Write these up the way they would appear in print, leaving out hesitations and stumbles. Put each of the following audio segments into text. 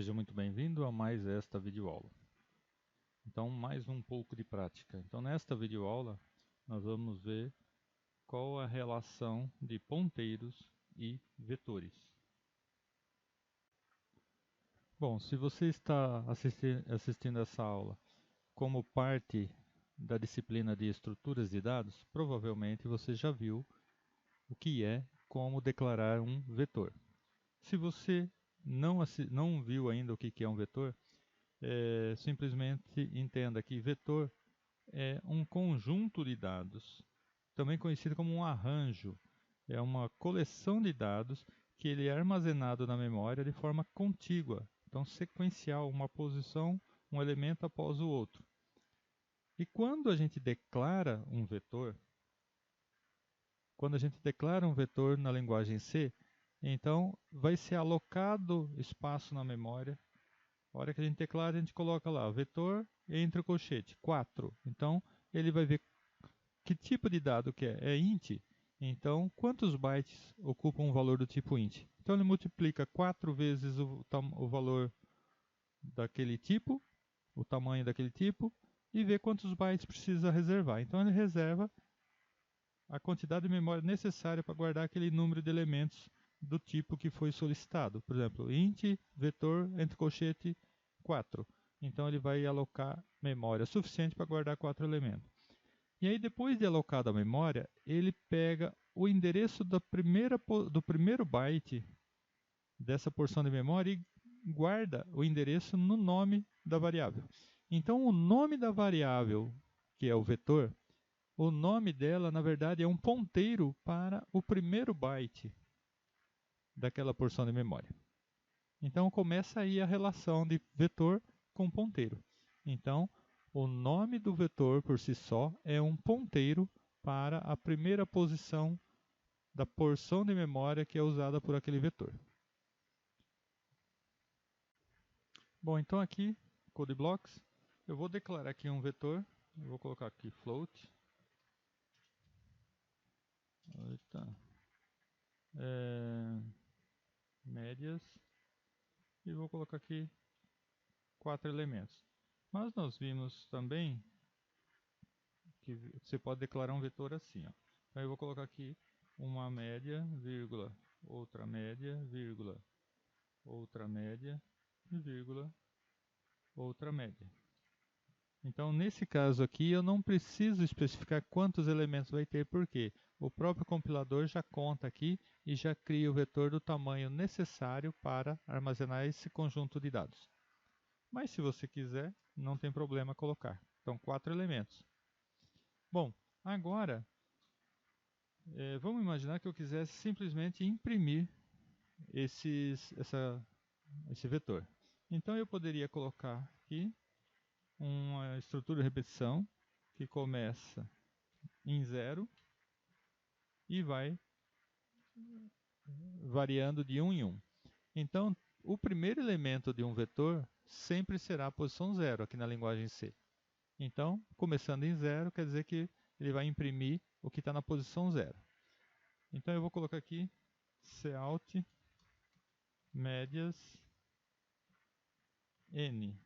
Seja muito bem-vindo a mais esta videoaula. Então, mais um pouco de prática. Então, nesta videoaula, nós vamos ver qual a relação de ponteiros e vetores. Bom, se você está assistindo essa aula como parte da disciplina de estruturas de dados, provavelmente você já viu o que é como declarar um vetor. Se você não viu ainda o que é um vetor, simplesmente entenda que vetor é um conjunto de dados, também conhecido como um arranjo. É uma coleção de dados que ele é armazenado na memória de forma contígua, então sequencial, uma posição, um elemento após o outro. E quando a gente declara um vetor, na linguagem C, então vai ser alocado espaço na memória. A hora que a gente declara, a gente coloca lá, vetor entre o colchete, 4. Então, ele vai ver que tipo de dado que é. É int. Então, quantos bytes ocupam um valor do tipo int? Então, ele multiplica 4 vezes o valor daquele tipo, o tamanho daquele tipo, e vê quantos bytes precisa reservar. Então, ele reserva a quantidade de memória necessária para guardar aquele número de elementos do tipo que foi solicitado. Por exemplo, int vetor entre colchete 4. Então ele vai alocar memória suficiente para guardar 4 elementos. E aí depois de alocada a memória, ele pega o endereço do primeiro byte dessa porção de memória e guarda o endereço no nome da variável. Então o nome da variável, que é o vetor, o nome dela, na verdade, é um ponteiro para o primeiro byte daquela porção de memória. Então começa aí a relação de vetor com ponteiro. Então, o nome do vetor por si só é um ponteiro para a primeira posição da porção de memória que é usada por aquele vetor. Bom, então aqui, code blocks, eu vou declarar aqui um vetor, eu vou colocar aqui float. Médias, e vou colocar aqui 4 elementos. Mas nós vimos também que você pode declarar um vetor assim. Ó. Então eu vou colocar aqui uma média, vírgula, outra média, vírgula, outra média, vírgula, outra média. Então nesse caso aqui eu não preciso especificar quantos elementos vai ter, porque o próprio compilador já conta aqui e já cria o vetor do tamanho necessário para armazenar esse conjunto de dados. Mas se você quiser, não tem problema colocar. Então 4 elementos. Bom, agora vamos imaginar que eu quisesse simplesmente imprimir esse vetor. Então eu poderia colocar aqui uma estrutura de repetição que começa em 0 e vai variando de 1 em 1. Então o primeiro elemento de um vetor sempre será a posição 0 aqui na linguagem C. Então, começando em 0, quer dizer que ele vai imprimir o que está na posição 0. Então eu vou colocar aqui cout médias n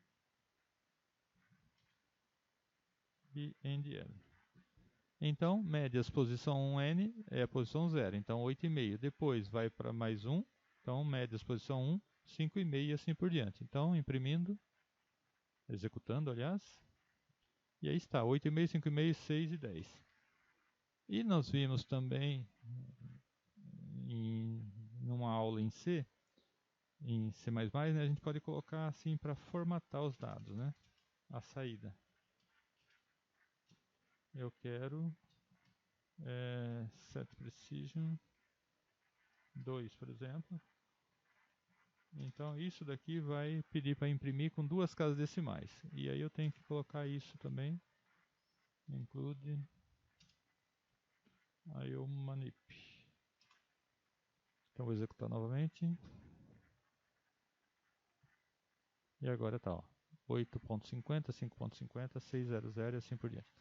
b&l. Então, médias posição 1n é a posição 0, então 8,5. Depois vai para mais 1, então médias posição 1, 5,5 e assim por diante. Então, imprimindo, executando, aliás, e aí está, 8,5, 5,5, 6 e 10. E nós vimos também, numa aula em C, né, a gente pode colocar assim para formatar os dados, né? A saída. Eu quero set precision 2, por exemplo. Então isso daqui vai pedir para imprimir com 2 casas decimais. E aí eu tenho que colocar isso também. Include IOManip. Então vou executar novamente. E agora está 8.50, 5.50, 600 e assim por diante.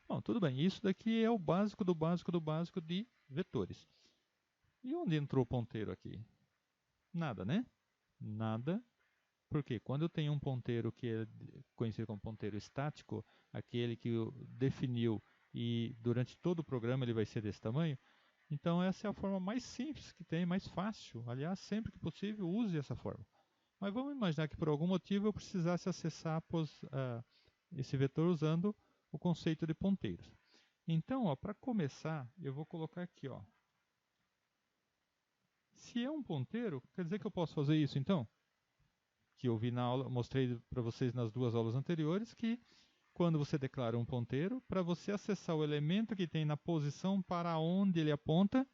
Bom, tudo bem. Isso daqui é o básico do básico do básico de vetores. E onde entrou o ponteiro aqui? Nada, né? Nada. Porque quando eu tenho um ponteiro que é conhecido como ponteiro estático, aquele que definiu e durante todo o programa ele vai ser desse tamanho, então essa é a forma mais simples que tem, mais fácil. Aliás, sempre que possível, use essa forma. Mas vamos imaginar que por algum motivo eu precisasse acessar esse vetor usando o conceito de ponteiros. Então, para começar, eu vou colocar aqui, ó. Se é um ponteiro, quer dizer que eu posso fazer isso então? Que eu vi na aula, mostrei para vocês nas duas aulas anteriores, que quando você declara um ponteiro, para você acessar o elemento que tem na posição para onde ele aponta,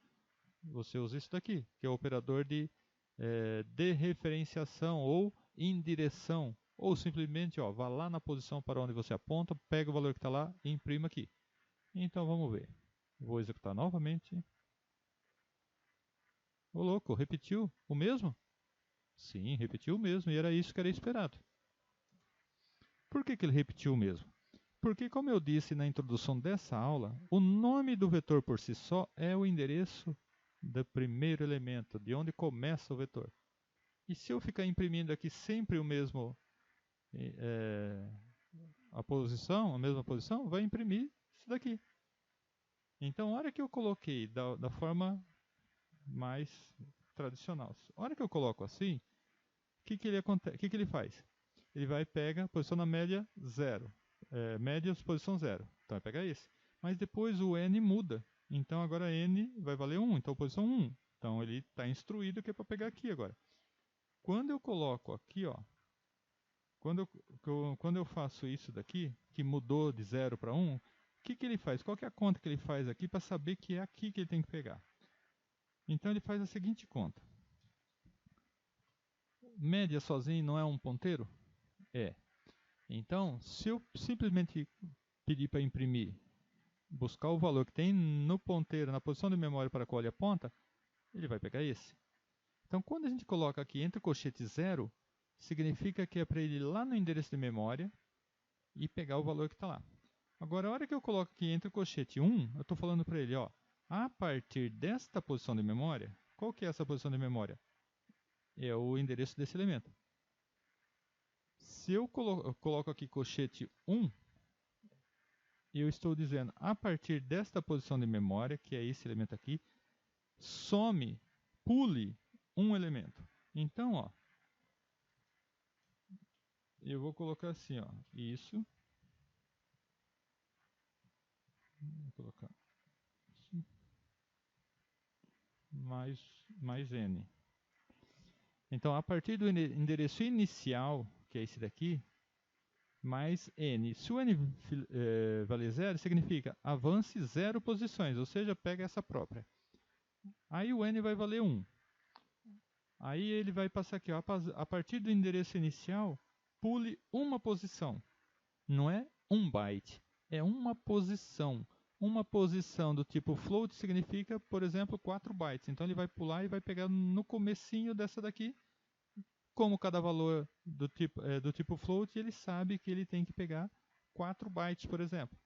você usa isso daqui, que é o operador de referenciação ou indireção, ou simplesmente vá lá na posição para onde você aponta, pega o valor que está lá e imprima aqui. Então vamos ver. Vou executar novamente. Ô louco, repetiu o mesmo? Sim, repetiu o mesmo e era isso que era esperado. Por que ele repetiu o mesmo? Porque, como eu disse na introdução dessa aula, o nome do vetor por si só é o endereço do primeiro elemento, de onde começa o vetor. E se eu ficar imprimindo aqui sempre o mesmo, a mesma posição, vai imprimir isso daqui. Então, a hora que eu coloquei da forma mais tradicional, a hora que eu coloco assim, o que ele faz? Ele vai pegar, posiciona média 0. Média, posição 0. Então vai pegar esse. Mas depois o n muda. Então agora n vai valer 1. Então posição 1. Então ele está instruído que é para pegar aqui agora. Quando eu coloco aqui, ó, quando eu faço isso daqui, que mudou de 0 para 1, o que ele faz? Qual que é a conta que ele faz aqui para saber que é aqui que ele tem que pegar? Então ele faz a seguinte conta. Média sozinho não é um ponteiro? É. Então, se eu simplesmente pedir para imprimir, buscar o valor que tem no ponteiro, na posição de memória para a qual ele aponta, ele vai pegar esse. Então, quando a gente coloca aqui entre colchete 0, significa que é para ele ir lá no endereço de memória e pegar o valor que está lá. Agora, a hora que eu coloco aqui entre colchete 1, eu estou falando para ele, ó, a partir desta posição de memória, qual que é essa posição de memória? É o endereço desse elemento. Se eu coloco aqui colchete 1, eu estou dizendo, a partir desta posição de memória, que é esse elemento aqui, pule um elemento. Então, ó, eu vou colocar assim, ó, isso. Vou colocar isso, mais n. Então, a partir do endereço inicial, que é esse daqui, mais n. Se o n valer 0, significa avance 0 posições, ou seja, pega essa própria. Aí o n vai valer 1. Aí ele vai passar aqui, ó, a partir do endereço inicial, pule uma posição. Não é um byte, é uma posição. Uma posição do tipo float significa, por exemplo, 4 bytes. Então ele vai pular e vai pegar no comecinho dessa daqui. Como cada valor do tipo float, ele sabe que ele tem que pegar 4 bytes, por exemplo.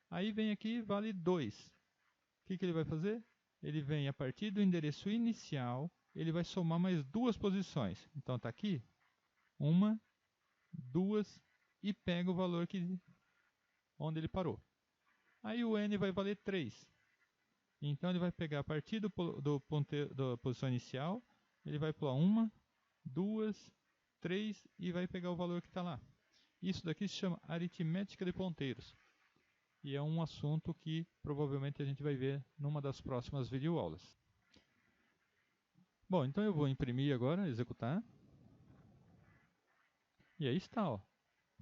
Aí vem aqui, vale 2. O que ele vai fazer? Ele vem a partir do endereço inicial, ele vai somar mais 2 posições. Então está aqui, 1, 2 e pega o valor onde ele parou. Aí o n vai valer 3. Então ele vai pegar a partir da posição inicial, ele vai pular 1, 2, 3 e vai pegar o valor que está lá. Isso daqui se chama aritmética de ponteiros. E é um assunto que provavelmente a gente vai ver numa das próximas videoaulas. Bom, então eu vou imprimir agora, executar. E aí está, ó.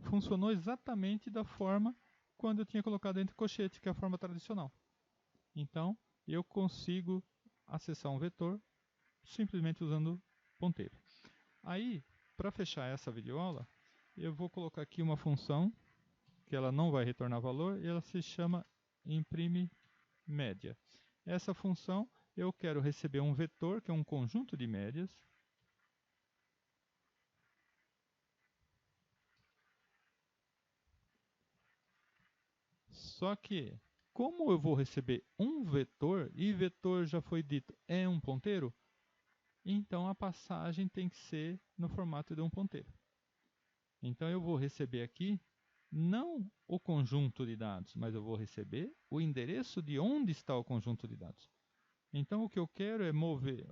Funcionou exatamente da forma quando eu tinha colocado entre colchete, que é a forma tradicional. Então, eu consigo acessar um vetor simplesmente usando ponteiro. Aí, para fechar essa videoaula, eu vou colocar aqui uma função que ela não vai retornar valor e ela se chama imprime média. Essa função eu quero receber um vetor, que é um conjunto de médias. Só que, como eu vou receber um vetor, e vetor já foi dito é um ponteiro, então a passagem tem que ser no formato de um ponteiro. Então eu vou receber aqui não o conjunto de dados, mas eu vou receber o endereço de onde está o conjunto de dados. Então o que eu quero é mover,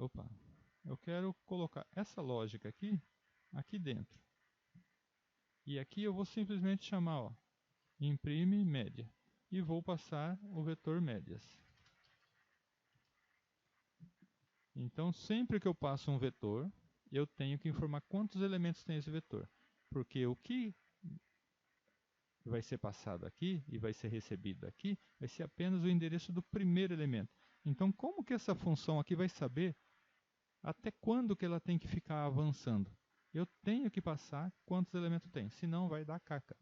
eu quero colocar essa lógica aqui dentro. E aqui eu vou simplesmente chamar, ó, imprime média. E vou passar o vetor médias. Então sempre que eu passo um vetor, eu tenho que informar quantos elementos tem esse vetor. Porque o que vai ser passado aqui e vai ser recebido aqui vai ser apenas o endereço do primeiro elemento. Então como que essa função aqui vai saber até quando que ela tem que ficar avançando? Eu tenho que passar quantos elementos tem, senão vai dar caca.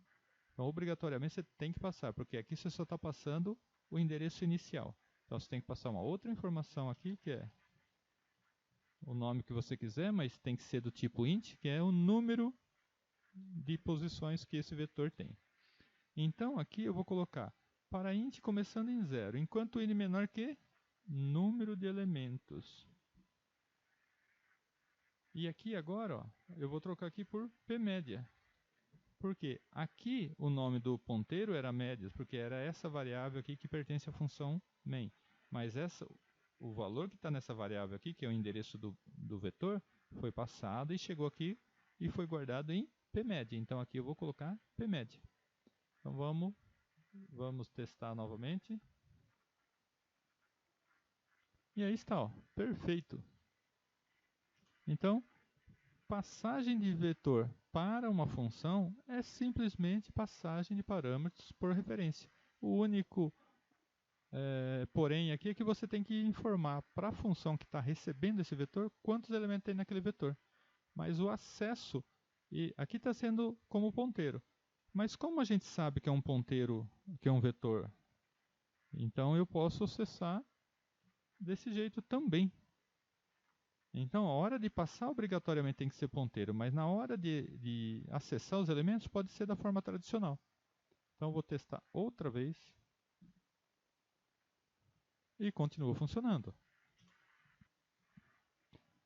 Então, obrigatoriamente, você tem que passar, porque aqui você só está passando o endereço inicial. Então, você tem que passar uma outra informação aqui, que é o nome que você quiser, mas tem que ser do tipo int, que é o número de posições que esse vetor tem. Então, aqui eu vou colocar para int começando em 0, enquanto n menor que número de elementos. E aqui agora, ó, eu vou trocar aqui por pmédia. Porque aqui o nome do ponteiro era médias, porque era essa variável aqui que pertence à função main. Mas o valor que está nessa variável aqui, que é o endereço do vetor, foi passado e chegou aqui e foi guardado em pmédia. Então aqui eu vou colocar pmédia. Então vamos testar novamente. E aí está, ó, perfeito. Então, passagem de vetor para uma função é simplesmente passagem de parâmetros por referência. O único porém aqui é que você tem que informar para a função que está recebendo esse vetor quantos elementos tem naquele vetor. Mas o acesso, e aqui está sendo como ponteiro. Mas como a gente sabe que é um ponteiro, que é um vetor, então eu posso acessar desse jeito também. Então, a hora de passar obrigatoriamente tem que ser ponteiro, mas na hora de acessar os elementos pode ser da forma tradicional. Então, eu vou testar outra vez e continua funcionando.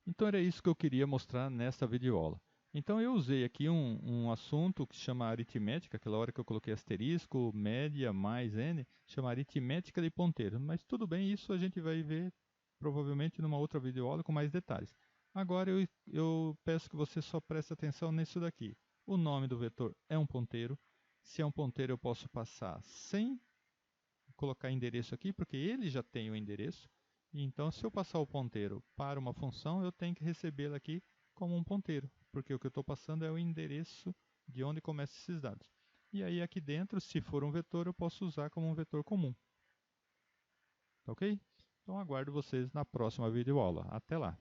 Então, era isso que eu queria mostrar nessa videoaula. Então, eu usei aqui um assunto que se chama aritmética, aquela hora que eu coloquei asterisco, média, mais n, chama aritmética de ponteiro. Mas tudo bem, isso a gente vai ver provavelmente numa outra videoaula com mais detalhes. Agora eu peço que você só preste atenção nisso daqui. O nome do vetor é um ponteiro. Se é um ponteiro eu posso passar sem colocar endereço aqui, porque ele já tem o endereço. Então se eu passar o ponteiro para uma função, eu tenho que recebê-la aqui como um ponteiro, porque o que eu estou passando é o endereço de onde começam esses dados. E aí aqui dentro, se for um vetor, eu posso usar como um vetor comum. Ok? Então aguardo vocês na próxima videoaula. Até lá!